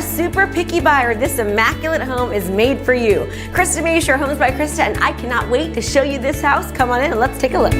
a super picky buyer, this immaculate home is made for you. Mashore, Homes by Krista, and I cannot wait to show you this house. Come on in and let's take a look.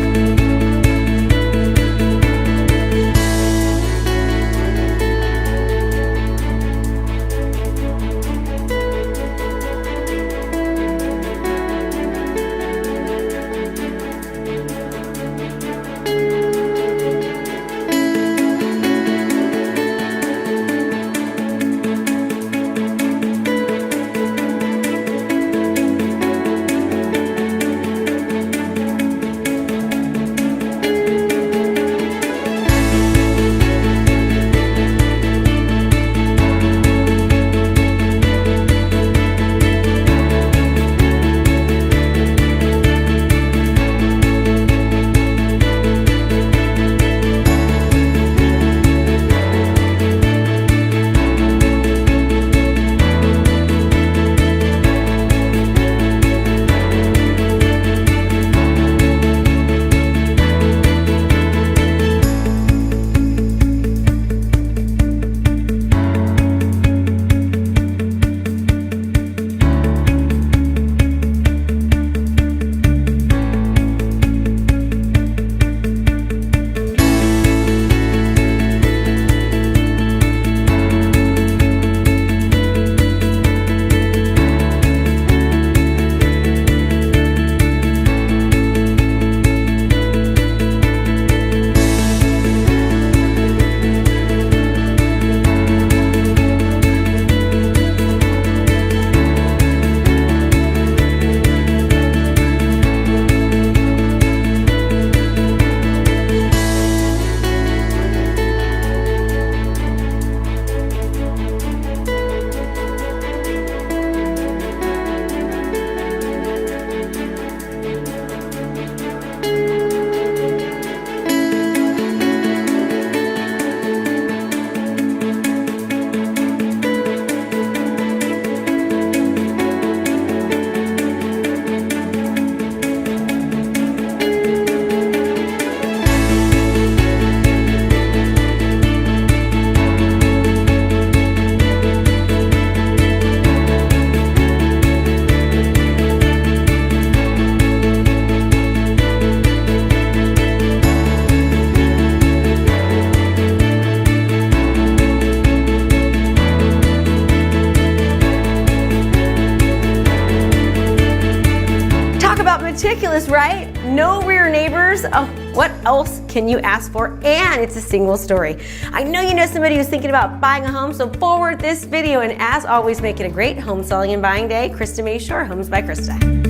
Meticulous, right? No rear neighbors. Oh, what else can you ask for? And it's a single story. I know you know somebody who's thinking about buying a home, so forward this video. And as always, make it a great home selling and buying day. Mashore, Homes by Krista.